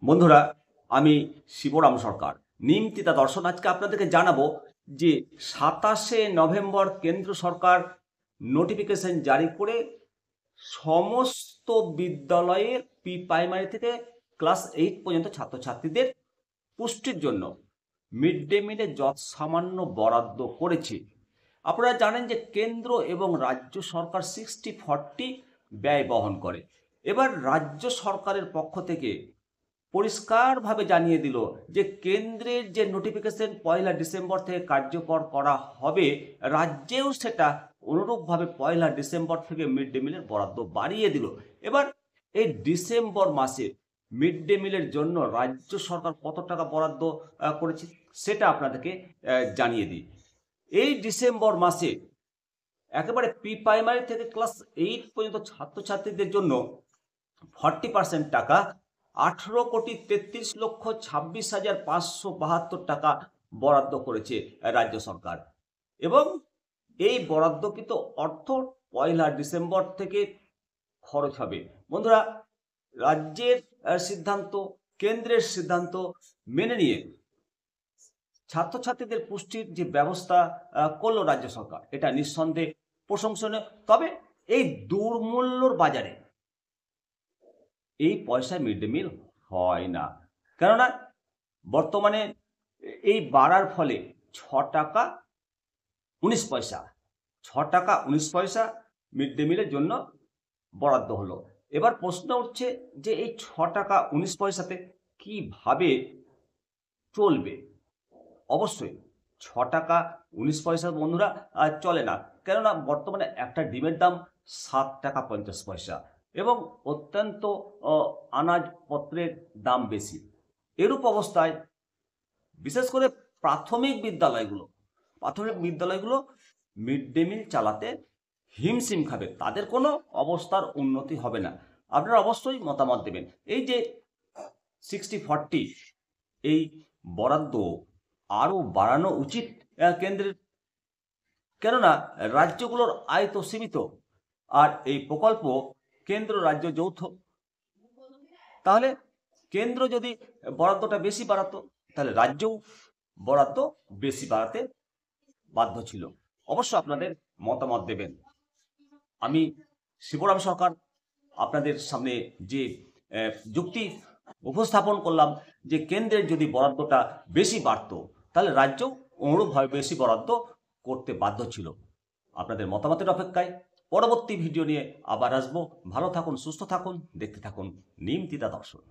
বন্ধুরা, আমি শিবরাম সরকার, নিমতিতা দর্শন। আজকে আপনাদেরকে জানাবো যে 27শে নভেম্বর কেন্দ্র সরকার নোটিফিকেশন জারি করে সমস্ত বিদ্যালয়ের প্রাইমারি থেকে ক্লাস 8 পর্যন্ত ছাত্রছাত্রীদের পুষ্টির জন্য মিড ডে মিলে যৎসামান্য বরাদ্দ করেছে। আপনারা জানেন যে কেন্দ্র এবং রাজ্য সরকার 60-40 ব্যয় বহন করে। এবার রাজ্য সরকারের পক্ষ থেকে পরিষ্কারভাবে জানিয়ে দিল যে কেন্দ্রের যে নোটিফিকেশন 1 ডিসেম্বর থেকে কার্যকর করা হবে, রাজ্যেও সেটা অনুরূপভাবে 1 ডিসেম্বর থেকে মিড ডে মিলের বরাদ্দ বাড়িয়ে দিল। এবার এই ডিসেম্বর মাসে মিড ডে মিলের জন্য রাজ্য সরকার কত টাকা বরাদ্দ করেছে সেটা আপনাদেরকে জানিয়ে দিই। এই ডিসেম্বর মাসে একেবারে প্রাইমারি থেকে ক্লাস 8 পর্যন্ত ছাত্রছাত্রীদের জন্য 40% টাকা 18,33,26,572 টাকা বরাদ্দ করেছে রাজ্য সরকার। এবং এই বরাদ্দকৃত অর্থ 1 ডিসেম্বর থেকে খরচ হবে। বন্ধুরা, রাজ্যের সিদ্ধান্ত, কেন্দ্রের সিদ্ধান্ত মেনে নিয়ে ছাত্রছাত্রীদের পুষ্টির যে ব্যবস্থা করলো রাজ্য সরকার, এটা নিঃসন্দেহে প্রশংসনীয়। তবে এই দুর্মূল্যর বাজারে এই পয়সায় মিড ডে মিল হয় না, কেননা বর্তমানে এই বাড়ার ফলে 6 টাকা 19 পয়সা 6 টাকা 19 পয়সা মিড ডে মিলের জন্য বরাদ্দ হলো। এবার প্রশ্ন উঠছে যে এই 6 টাকা 19 পয়সাতে কিভাবে চলবে। অবশ্যই 6 টাকা 19 পয়সা বন্ধুরা চলে না, কেননা বর্তমানে একটা ডিমের দাম 7 টাকা 50 পয়সা এবং অত্যন্ত আনাজপত্রের দাম বেশি। এরূপ অবস্থায় বিশেষ করে প্রাথমিক বিদ্যালয়গুলো মিড ডে মিল চালাতে হিমশিম খাবে, তাদের কোনো অবস্থার উন্নতি হবে না। আপনারা অবশ্যই মতামত দেবেন। এই যে 60-40 এই বরাদ্দ আরও বাড়ানো উচিত কেন্দ্রের, কেননা রাজ্যগুলোর আয় তো সীমিত, আর এই প্রকল্প কেন্দ্র রাজ্য যৌথ। তাহলে কেন্দ্র যদি বরাদ্দটা বেশি বাড়াতো, তাহলে রাজ্যও বরাদ্দ বেশি বাড়াতে বাধ্য ছিল। অবশ্য আপনাদের মতামত দেবেন। আমি শিবরাম সরকার আপনাদের সামনে যে যুক্তি উপস্থাপন করলাম যে কেন্দ্রের যদি বরাদ্দটা বেশি বাড়তো, তাহলে রাজ্যও অনুরূপভাবে বেশি বরাদ্দ করতে বাধ্য ছিল। আপনাদের মতামতের অপেক্ষায় পরবর্তী ভিডিও নিয়ে আবার আসবো। ভালো থাকুন, সুস্থ থাকুন, দেখতে থাকুন নিমতিতা দর্শন।